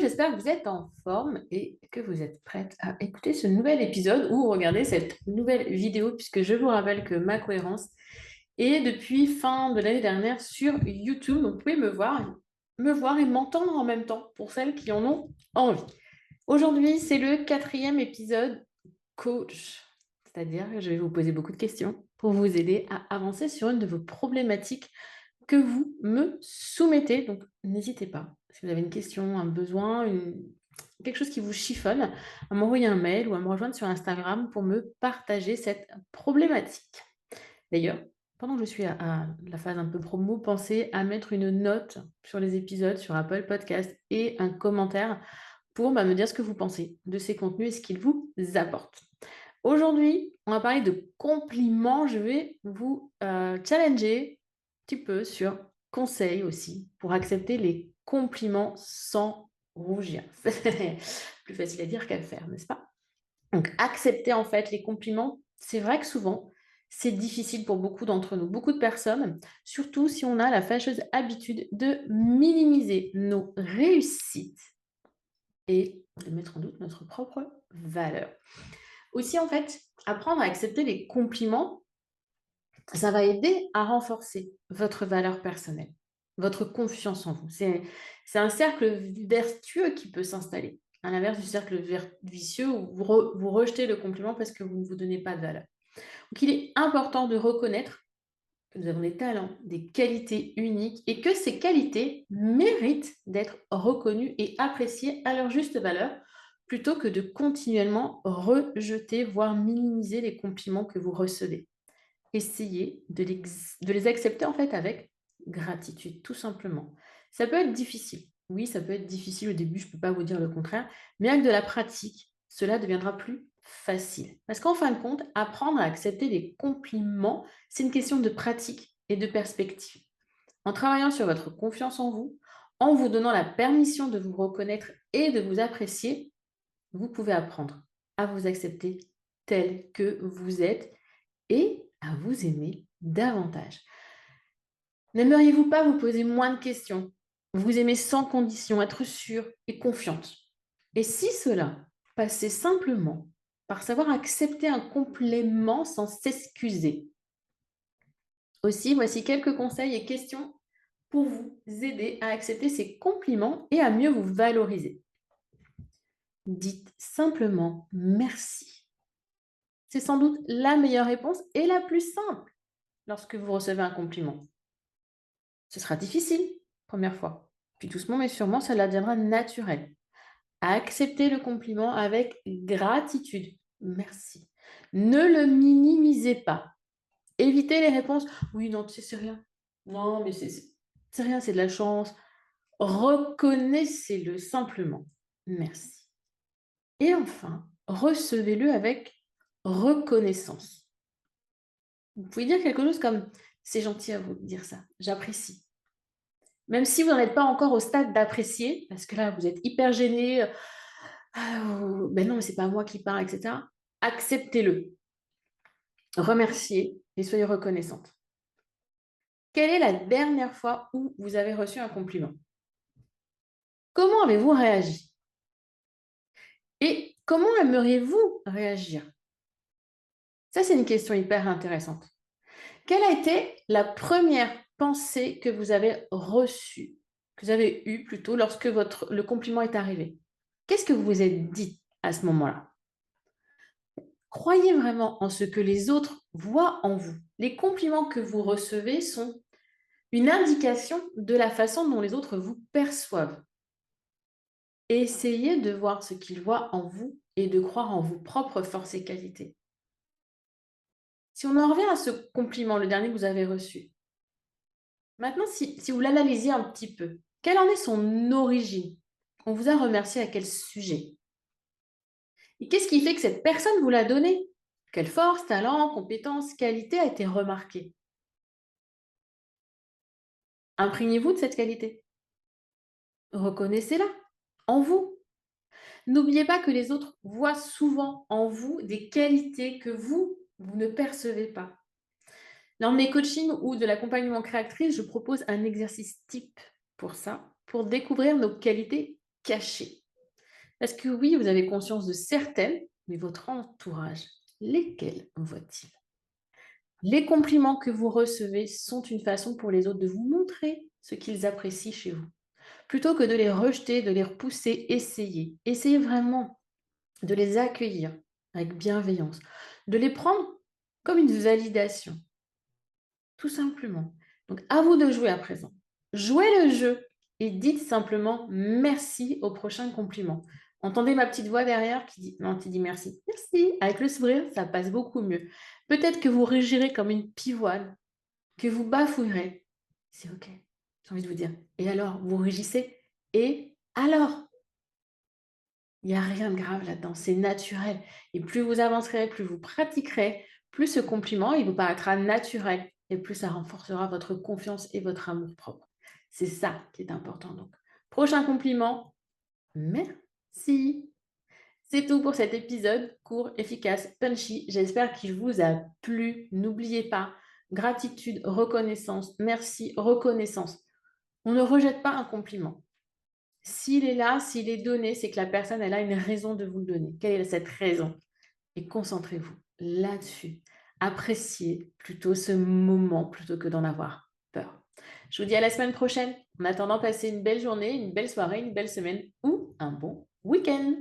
j'espère que vous êtes en forme et que vous êtes prête à écouter ce nouvel épisode ou regarder cette nouvelle vidéo, puisque je vous rappelle que Ma Cohérence est depuis fin de l'année dernière sur YouTube. Donc, vous pouvez me voir et m'entendre en même temps pour celles qui en ont envie. Aujourd'hui, c'est le 4e épisode coach, c'est-à-dire que je vais vous poser beaucoup de questions pour vous aider à avancer sur une de vos problématiques que vous me soumettez. Donc, n'hésitez pas, si vous avez une question, un besoin, quelque chose qui vous chiffonne, à m'envoyer un mail ou à me rejoindre sur Instagram pour me partager cette problématique. D'ailleurs, pendant que je suis à la phase un peu promo, pensez à mettre une note sur les épisodes sur Apple Podcast et un commentaire pour me dire ce que vous pensez de ces contenus et ce qu'ils vous apportent. Aujourd'hui, on va parler de compliments. Je vais vous challenger un petit peu sur conseils aussi pour accepter les compliments sans rougir. C'est plus facile à dire qu'à faire, n'est-ce pas? Donc, accepter en fait les compliments, c'est vrai que souvent, c'est difficile pour beaucoup d'entre nous, beaucoup de personnes, surtout si on a la fâcheuse habitude de minimiser nos réussites et de mettre en doute notre propre valeur. Aussi, en fait, apprendre à accepter les compliments, ça va aider à renforcer votre valeur personnelle, votre confiance en vous. C'est un cercle vertueux qui peut s'installer, à l'inverse du cercle vicieux où vous rejetez le compliment parce que vous ne vous donnez pas de valeur. Donc, il est important de reconnaître que nous avons des talents, des qualités uniques et que ces qualités méritent d'être reconnues et appréciées à leur juste valeur plutôt que de continuellement rejeter, voire minimiser les compliments que vous recevez. Essayez de les accepter en fait avec gratitude, tout simplement. Ça peut être difficile. Oui, ça peut être difficile au début, je ne peux pas vous dire le contraire, mais avec de la pratique, cela deviendra plus facile. Parce qu'en fin de compte, apprendre à accepter les compliments, c'est une question de pratique et de perspective. En travaillant sur votre confiance en vous, en vous donnant la permission de vous reconnaître et de vous apprécier, vous pouvez apprendre à vous accepter tel que vous êtes et à vous aimer davantage. N'aimeriez-vous pas vous poser moins de questions, vous aimer sans condition, être sûre et confiante? Et si cela passait simplement par savoir accepter un complément sans s'excuser? Aussi, voici quelques conseils et questions pour vous aider à accepter ces compliments et à mieux vous valoriser. Dites simplement merci. C'est sans doute la meilleure réponse et la plus simple lorsque vous recevez un compliment. Ce sera difficile, première fois. Puis doucement mais sûrement, cela deviendra naturel. Acceptez le compliment avec gratitude. Merci. Ne le minimisez pas. Évitez les réponses. Oui, non, tu sais, c'est rien. Non, mais c'est rien, c'est de la chance. Reconnaissez-le simplement. Merci. Et enfin, recevez-le avec reconnaissance. Vous pouvez dire quelque chose comme c'est gentil à vous de dire ça, j'apprécie. Même si vous n'en êtes pas encore au stade d'apprécier, parce que là, vous êtes hyper gêné, ben non, mais c'est pas moi qui parle, etc. Acceptez-le, remerciez et soyez reconnaissante. Quelle est la dernière fois où vous avez reçu un compliment? Comment avez-vous réagi? Et comment aimeriez-vous réagir? Ça, c'est une question hyper intéressante. Quelle a été la première pensée que vous avez reçue, que vous avez eue plutôt lorsque le compliment est arrivé? Qu'est-ce que vous vous êtes dit à ce moment-là? Croyez vraiment en ce que les autres voient en vous. Les compliments que vous recevez sont une indication de la façon dont les autres vous perçoivent. Essayez de voir ce qu'ils voient en vous et de croire en vos propres forces et qualités. Si on en revient à ce compliment, le dernier que vous avez reçu, maintenant, si vous l'analysez un petit peu, quelle en est son origine? On vous a remercié à quel sujet? Et qu'est-ce qui fait que cette personne vous l'a donné? Quelle force, talent, compétence, qualité a été remarquée? Imprégnez-vous de cette qualité. Reconnaissez-la en vous. N'oubliez pas que les autres voient souvent en vous des qualités que vous ne percevez pas. Lors de mes coachings ou de l'accompagnement créatrice, je propose un exercice type pour ça, pour découvrir nos qualités cachées. Parce que oui, vous avez conscience de certaines, mais votre entourage, lesquelles voit-il? Les compliments que vous recevez sont une façon pour les autres de vous montrer ce qu'ils apprécient chez vous. Plutôt que de les rejeter, de les repousser, essayez. Essayez vraiment de les accueillir avec bienveillance, de les prendre comme une validation, tout simplement. Donc, à vous de jouer à présent. Jouez le jeu et dites simplement merci au prochain compliment. Entendez ma petite voix derrière qui dit non, qui dit merci. Merci. Avec le sourire, ça passe beaucoup mieux. Peut-être que vous rugirez comme une pivoine, que vous bafouillerez. C'est OK. J'ai envie de vous dire. Et alors, vous rugissez. Et alors? Il n'y a rien de grave là-dedans, c'est naturel. Et plus vous avancerez, plus vous pratiquerez, plus ce compliment, il vous paraîtra naturel et plus ça renforcera votre confiance et votre amour-propre. C'est ça qui est important donc. Prochain compliment, merci. C'est tout pour cet épisode court, efficace, punchy. J'espère qu'il vous a plu. N'oubliez pas, gratitude, reconnaissance, merci, reconnaissance. On ne rejette pas un compliment. S'il est là, s'il est donné, c'est que la personne, elle a une raison de vous le donner. Quelle est cette raison? Et concentrez-vous là-dessus. Appréciez plutôt ce moment plutôt que d'en avoir peur. Je vous dis à la semaine prochaine. En attendant, passez une belle journée, une belle soirée, une belle semaine ou un bon week-end.